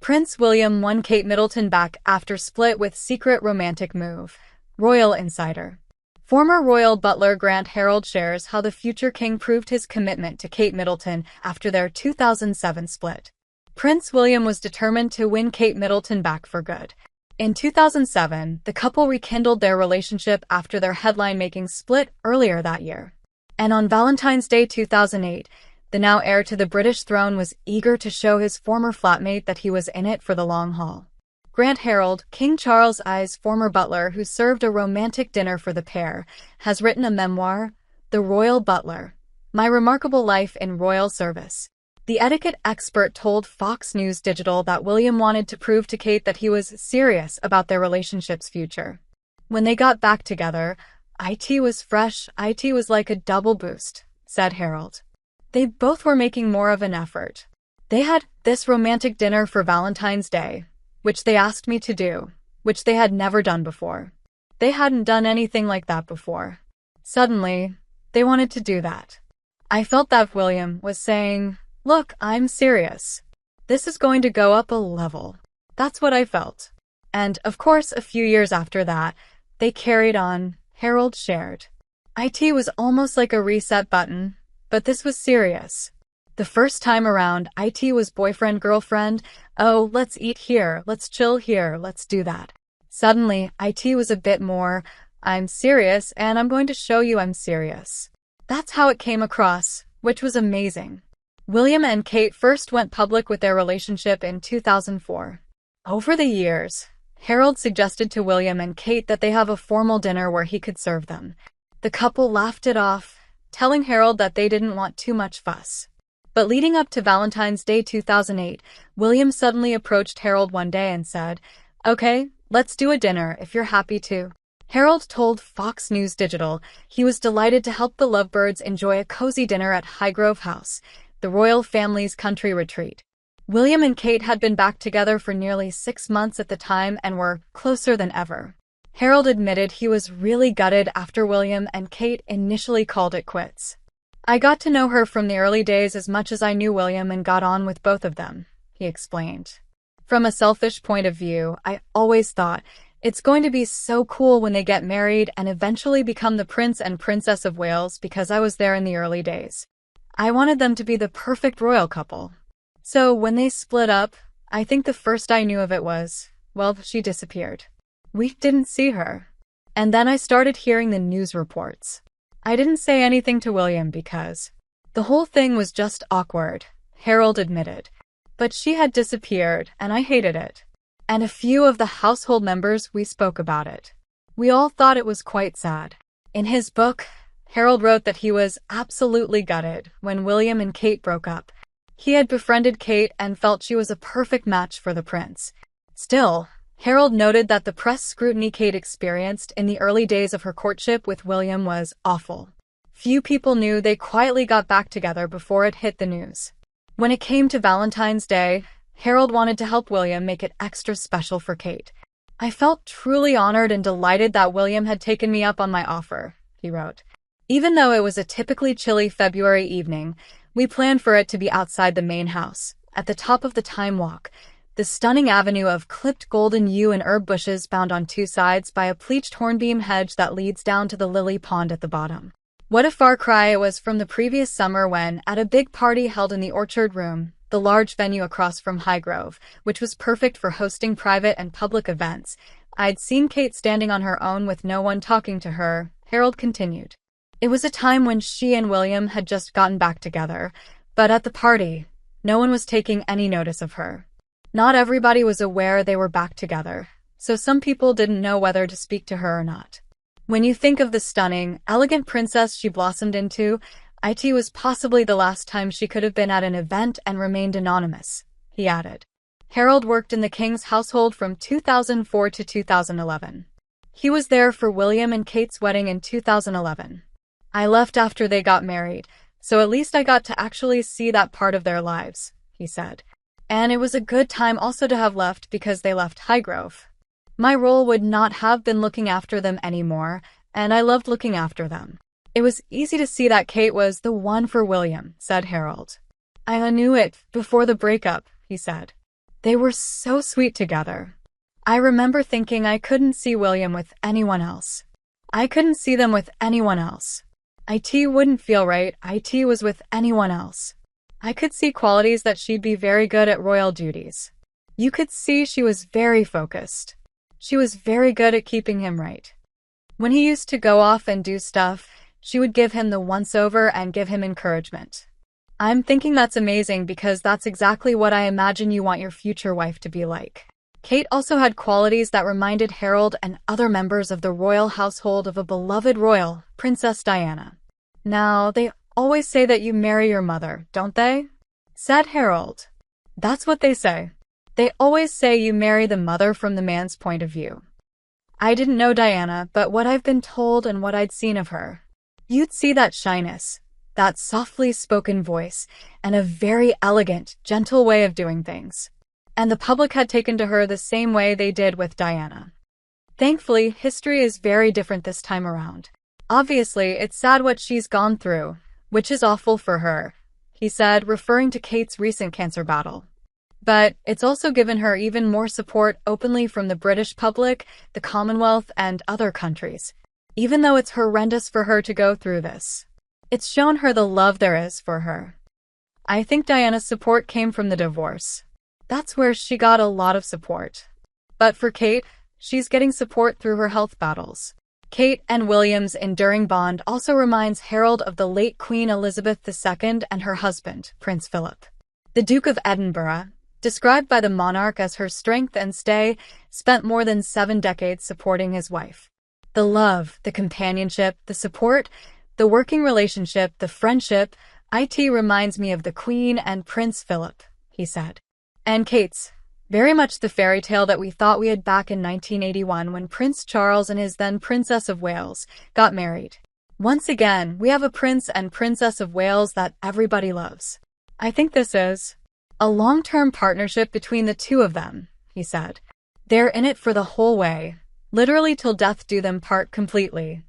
Prince William won Kate Middleton back after split with secret romantic move. Royal Insider. Former royal butler Grant Harold shares how the future king proved his commitment to Kate Middleton after their 2007 split. Prince William was determined to win Kate Middleton back for good. In 2007, the couple rekindled their relationship after their headline-making split earlier that year. And on Valentine's Day 2008, the now heir to the British throne was eager to show his former flatmate that he was in it for the long haul. Grant Harold, King Charles I's former butler who served a romantic dinner for the pair, has written a memoir, The Royal Butler: My Remarkable Life in Royal Service. The etiquette expert told Fox News Digital that William wanted to prove to Kate that he was serious about their relationship's future. When they got back together, it was fresh, it was like a double boost, said Harold. They both were making more of an effort. They had this romantic dinner for Valentine's Day, which they asked me to do, which they had never done before. They hadn't done anything like that before. Suddenly, they wanted to do that. I felt that William was saying, "Look, I'm serious. This is going to go up a level." That's what I felt. And, of course, a few years after that, they carried on, Harold shared. It was almost like a reset button, but this was serious. The first time around, it was boyfriend-girlfriend, oh, let's eat here, let's chill here, let's do that. Suddenly, it was a bit more, I'm serious and I'm going to show you I'm serious. That's how it came across, which was amazing. William and Kate first went public with their relationship in 2004. Over the years, Harold suggested to William and Kate that they have a formal dinner where he could serve them. The couple laughed it off, telling Harold that they didn't want too much fuss. But leading up to Valentine's Day 2008, William suddenly approached Harold one day and said, "Okay, let's do a dinner if you're happy to." Harold told Fox News Digital he was delighted to help the lovebirds enjoy a cozy dinner at Highgrove House, the royal family's country retreat. William and Kate had been back together for nearly 6 months at the time and were closer than ever. Harold admitted he was really gutted after William and Kate initially called it quits. "I got to know her from the early days as much as I knew William and got on with both of them," he explained. "From a selfish point of view, I always thought, it's going to be so cool when they get married and eventually become the Prince and Princess of Wales because I was there in the early days. I wanted them to be the perfect royal couple. So when they split up, I think the first I knew of it was, well, she disappeared. We didn't see her. And then I started hearing the news reports. I didn't say anything to William because the whole thing was just awkward," Harold admitted. "But she had disappeared, and I hated it. And a few of the household members, we spoke about it. We all thought it was quite sad." In his book, Harold wrote that he was absolutely gutted when William and Kate broke up. He had befriended Kate and felt she was a perfect match for the prince. Still, Harold noted that the press scrutiny Kate experienced in the early days of her courtship with William was awful. Few people knew they quietly got back together before it hit the news. When it came to Valentine's Day, Harold wanted to help William make it extra special for Kate. "I felt truly honored and delighted that William had taken me up on my offer," he wrote. "Even though it was a typically chilly February evening, we planned for it to be outside the main house, at the top of the Time Walk, the stunning avenue of clipped golden yew and herb bushes bound on two sides by a pleached hornbeam hedge that leads down to the lily pond at the bottom. What a far cry it was from the previous summer when, at a big party held in the Orchard Room, the large venue across from Highgrove, which was perfect for hosting private and public events, I'd seen Kate standing on her own with no one talking to her," Harold continued. "It was a time when she and William had just gotten back together, but at the party, no one was taking any notice of her. Not everybody was aware they were back together, so some people didn't know whether to speak to her or not. When you think of the stunning, elegant princess she blossomed into, it was possibly the last time she could have been at an event and remained anonymous," he added. Harold worked in the king's household from 2004 to 2011. He was there for William and Kate's wedding in 2011. "I left after they got married, so at least I got to actually see that part of their lives," he said. "And it was a good time also to have left because they left Highgrove. My role would not have been looking after them anymore, and I loved looking after them. It was easy to see that Kate was the one for William," said Harold. "I knew it before the breakup," he said. They were so sweet together. I remember thinking I couldn't see William with anyone else. I couldn't see them with anyone else. It wouldn't feel right. It was with anyone else. I could see qualities that she'd be very good at royal duties. You could see she was very focused. She was very good at keeping him right. When he used to go off and do stuff, she would give him the once-over and give him encouragement. I'm thinking that's amazing because that's exactly what I imagine you want your future wife to be like. Kate also had qualities that reminded Harold and other members of the royal household of a beloved royal, Princess Diana. Now, they always say that you marry your mother, don't they? Said Harold. That's what they say. They always say you marry the mother from the man's point of view. I didn't know Diana, but what I've been told and what I'd seen of her, you'd see that shyness, that softly spoken voice, and a very elegant, gentle way of doing things. And the public had taken to her the same way they did with Diana. Thankfully, history is very different this time around. Obviously, it's sad what she's gone through, which is awful for her, he said, referring to Kate's recent cancer battle. But it's also given her even more support openly from the British public, the Commonwealth, and other countries. Even though it's horrendous for her to go through this, it's shown her the love there is for her. I think Diana's support came from the divorce. That's where she got a lot of support. But for Kate, she's getting support through her health battles. Kate and William's enduring bond also reminds Harold of the late Queen Elizabeth II and her husband, Prince Philip. The Duke of Edinburgh, described by the monarch as her strength and stay, spent more than 7 decades supporting his wife. The love, the companionship, the support, the working relationship, the friendship, it reminds me of the Queen and Prince Philip, he said. And Kate's, very much the fairy tale that we thought we had back in 1981 when Prince Charles and his then Princess of Wales got married. Once again, we have a Prince and Princess of Wales that everybody loves. I think this is a long-term partnership between the two of them, he said. They're in it for the whole way, literally till death do them part completely.